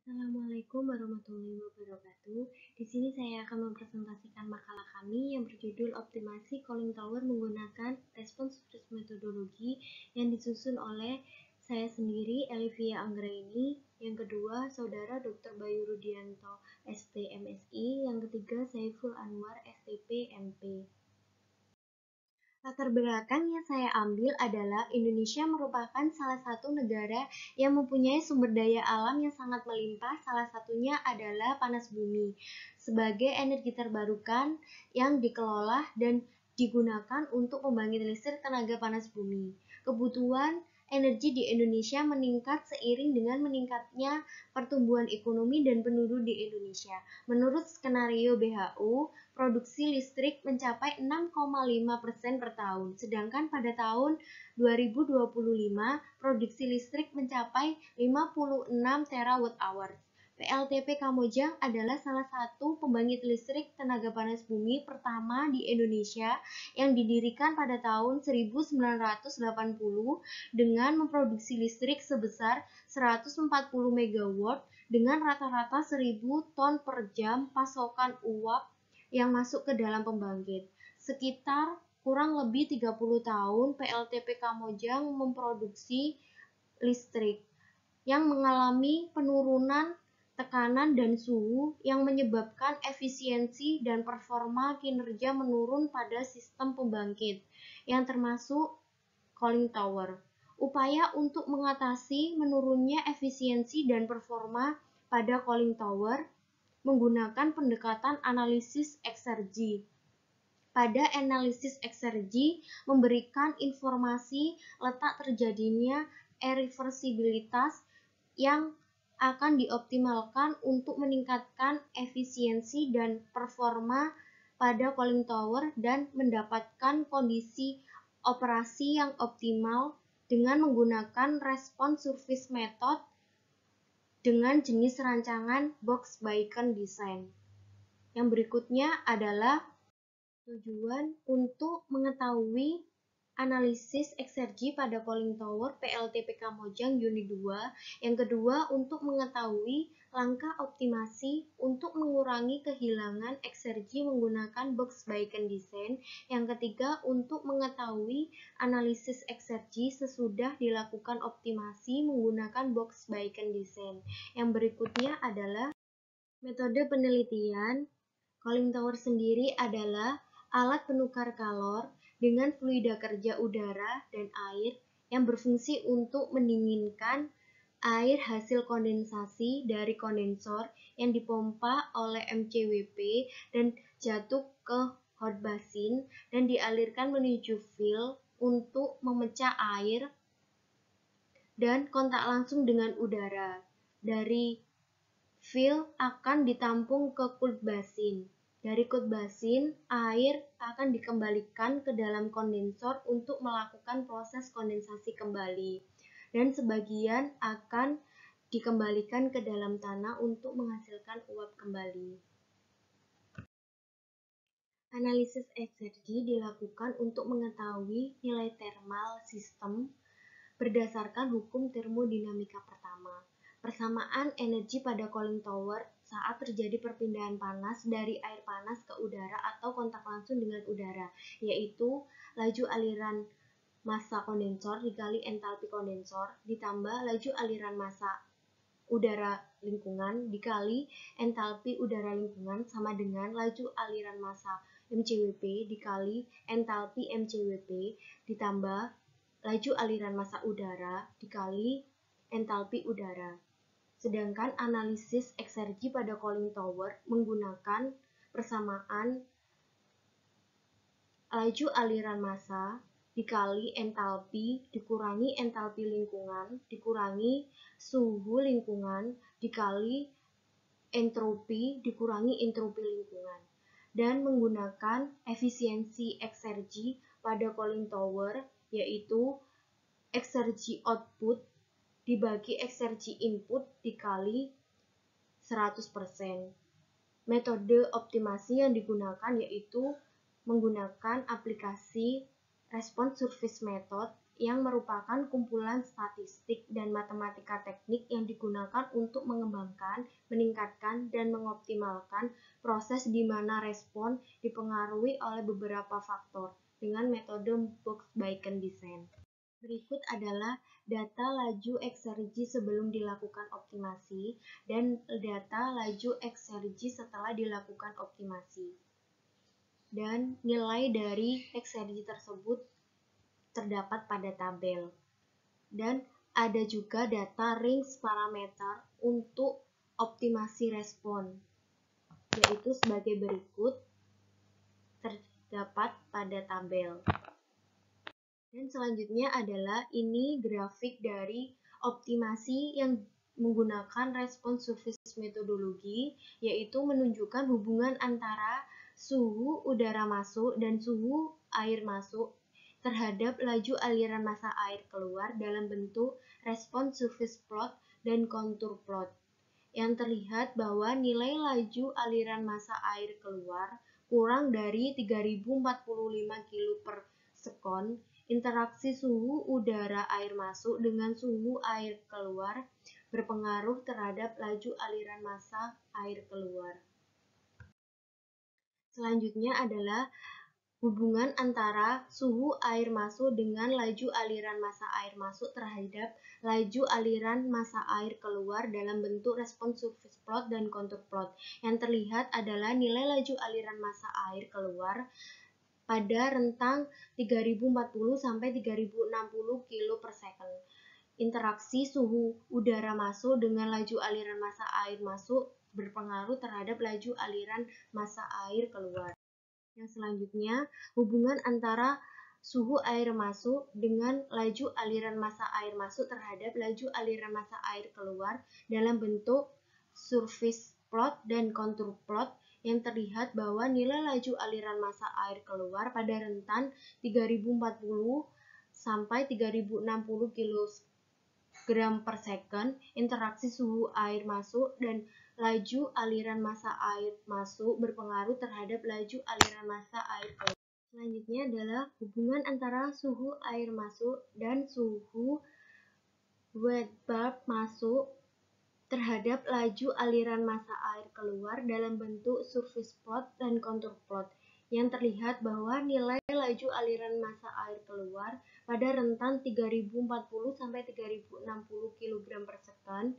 Assalamualaikum warahmatullahi wabarakatuh. Di sini saya akan mempresentasikan makalah kami yang berjudul Optimasi Cooling Tower menggunakan Responsive Methodology yang disusun oleh saya sendiri, Elivia Anggraini, yang kedua, Saudara Dr. Bayu Rudianto, ST MSI, yang ketiga, Saiful Anwar, STP MP. Latar belakang yang saya ambil adalah Indonesia merupakan salah satu negara yang mempunyai sumber daya alam yang sangat melimpah, salah satunya adalah panas bumi, sebagai energi terbarukan yang dikelola dan digunakan untuk pembangkit listrik tenaga panas bumi. Kebutuhan energi di Indonesia meningkat seiring dengan meningkatnya pertumbuhan ekonomi dan penduduk di Indonesia. Menurut skenario WHO, produksi listrik mencapai 6,5% per tahun, sedangkan pada tahun 2025 produksi listrik mencapai 56 terawatt-hour. PLTP Kamojang adalah salah satu pembangkit listrik tenaga panas bumi pertama di Indonesia yang didirikan pada tahun 1980 dengan memproduksi listrik sebesar 140 MW dengan rata-rata 1000 ton per jam pasokan uap yang masuk ke dalam pembangkit. Sekitar kurang lebih 30 tahun PLTP Kamojang memproduksi listrik yang mengalami penurunan tekanan dan suhu yang menyebabkan efisiensi dan performa kinerja menurun pada sistem pembangkit yang termasuk cooling tower. Upaya untuk mengatasi menurunnya efisiensi dan performa pada cooling tower menggunakan pendekatan analisis eksergi. Pada analisis eksergi memberikan informasi letak terjadinya irreversibilitas yang akan dioptimalkan untuk meningkatkan efisiensi dan performa pada cooling tower dan mendapatkan kondisi operasi yang optimal dengan menggunakan response service method dengan jenis rancangan box Bacon design. Yang berikutnya adalah tujuan untuk mengetahui analisis eksergi pada cooling tower PLTP Kamojang Unit 2. Yang kedua, untuk mengetahui langkah optimasi untuk mengurangi kehilangan eksergi menggunakan box Bacon design. Yang ketiga, untuk mengetahui analisis eksergi sesudah dilakukan optimasi menggunakan box Bacon design. Yang berikutnya adalah metode penelitian. Cooling tower sendiri adalah alat penukar kalor dengan fluida kerja udara dan air yang berfungsi untuk mendinginkan air hasil kondensasi dari kondensor yang dipompa oleh MCWP dan jatuh ke hot basin dan dialirkan menuju fill untuk memecah air dan kontak langsung dengan udara. Dari fill akan ditampung ke cooled basin. Dari cooled basin, air akan dikembalikan ke dalam kondensor untuk melakukan proses kondensasi kembali. Dan sebagian akan dikembalikan ke dalam tanah untuk menghasilkan uap kembali. Analisis eksergi dilakukan untuk mengetahui nilai thermal sistem berdasarkan hukum termodinamika pertama. Persamaan energi pada cooling tower saat terjadi perpindahan panas dari air panas ke udara atau kontak langsung dengan udara, yaitu laju aliran massa kondensor dikali entalpi kondensor ditambah laju aliran massa udara lingkungan dikali entalpi udara lingkungan sama dengan laju aliran massa MCWP dikali entalpi MCWP ditambah laju aliran massa udara dikali entalpi udara. Sedangkan analisis eksergi pada cooling tower menggunakan persamaan laju aliran massa dikali entalpi dikurangi entalpi lingkungan dikurangi suhu lingkungan dikali entropi dikurangi entropi lingkungan dan menggunakan efisiensi eksergi pada cooling tower yaitu eksergi output dibagi eksergi input dikali 100%. Metode optimasi yang digunakan yaitu menggunakan aplikasi response service method yang merupakan kumpulan statistik dan matematika teknik yang digunakan untuk mengembangkan, meningkatkan, dan mengoptimalkan proses di mana respon dipengaruhi oleh beberapa faktor dengan metode Box-Bacon design. Berikut adalah data laju eksergi sebelum dilakukan optimasi dan data laju eksergi setelah dilakukan optimasi. Dan nilai dari eksergi tersebut terdapat pada tabel. Dan ada juga data range parameter untuk optimasi respon, yaitu sebagai berikut, terdapat pada tabel. Dan selanjutnya adalah ini grafik dari optimasi yang menggunakan respon surface metodologi, yaitu menunjukkan hubungan antara suhu udara masuk dan suhu air masuk terhadap laju aliran massa air keluar dalam bentuk respon surface plot dan kontur plot. Yang terlihat bahwa nilai laju aliran massa air keluar kurang dari 3045 kilo per sekon. Interaksi suhu udara air masuk dengan suhu air keluar berpengaruh terhadap laju aliran massa air keluar. Selanjutnya adalah hubungan antara suhu air masuk dengan laju aliran massa air masuk terhadap laju aliran massa air keluar dalam bentuk respon surface plot dan kontur plot. Yang terlihat adalah nilai laju aliran massa air keluar pada rentang 3040 sampai 3060 kilo per second. Interaksi suhu udara masuk dengan laju aliran massa air masuk berpengaruh terhadap laju aliran massa air keluar. Yang selanjutnya, hubungan antara suhu air masuk dengan laju aliran massa air masuk terhadap laju aliran massa air keluar dalam bentuk surface plot dan kontur plot. Yang terlihat bahwa nilai laju aliran massa air keluar pada rentan 3040 sampai 3060 kg per second, interaksi suhu air masuk dan laju aliran massa air masuk berpengaruh terhadap laju aliran massa air keluar. Selanjutnya adalah hubungan antara suhu air masuk dan suhu wet bulb masuk terhadap laju aliran massa air keluar dalam bentuk surface plot dan kontur plot. Yang terlihat bahwa nilai laju aliran massa air keluar pada rentan 3040 sampai 3060 kg per second.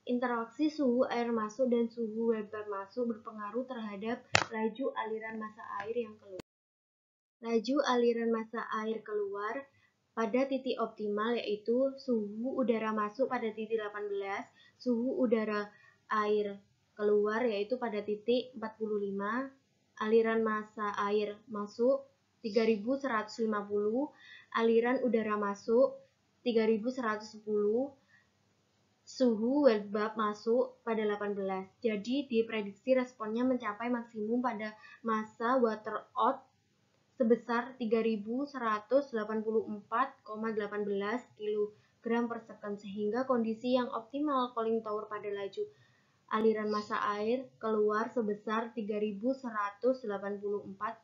Interaksi suhu air masuk dan suhu wet bulb masuk berpengaruh terhadap laju aliran massa air yang keluar. Laju aliran massa air keluar pada titik optimal yaitu suhu udara masuk pada titik 18, suhu udara air keluar yaitu pada titik 45, aliran massa air masuk 3150, aliran udara masuk 3110, suhu wet bulb masuk pada 18. Jadi diprediksi responnya mencapai maksimum pada massa water out sebesar 3184,18 kg per second, sehingga kondisi yang optimal cooling tower pada laju aliran massa air keluar sebesar 3184.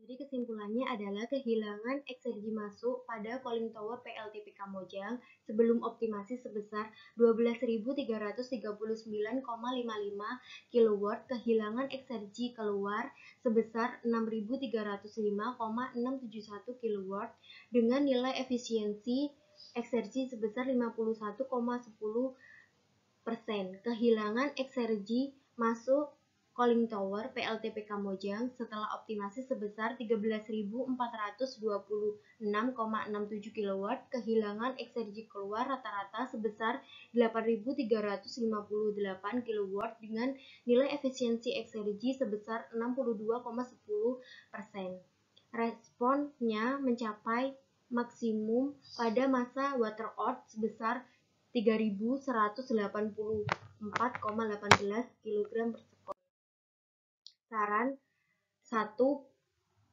Jadi kesimpulannya adalah kehilangan eksergi masuk pada cooling tower PLTP Kamojang sebelum optimasi sebesar 12.339,55 kW, kehilangan eksergi keluar sebesar 6.305,671 kW dengan nilai efisiensi eksergi sebesar 51,10%. Kehilangan eksergi masuk cooling tower PLTP Kamojang setelah optimasi sebesar 13.426,67 kW, kehilangan eksergi keluar rata-rata sebesar 8.358 kW dengan nilai efisiensi eksergi sebesar 62,10%. Responnya mencapai maksimum pada masa water out sebesar 3.184,18 kg per sekon. Saran 1.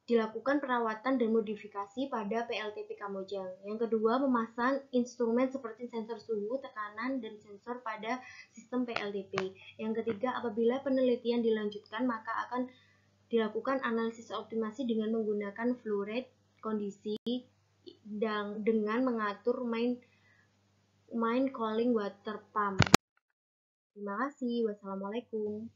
Dilakukan perawatan dan modifikasi pada PLTP Kamojang. Yang kedua, memasang instrumen seperti sensor suhu, tekanan, dan sensor pada sistem PLTP. Yang ketiga, apabila penelitian dilanjutkan, maka akan dilakukan analisis optimasi dengan menggunakan flow rate, kondisi dengan mengatur main calling water pump. Terima kasih. Wassalamualaikum.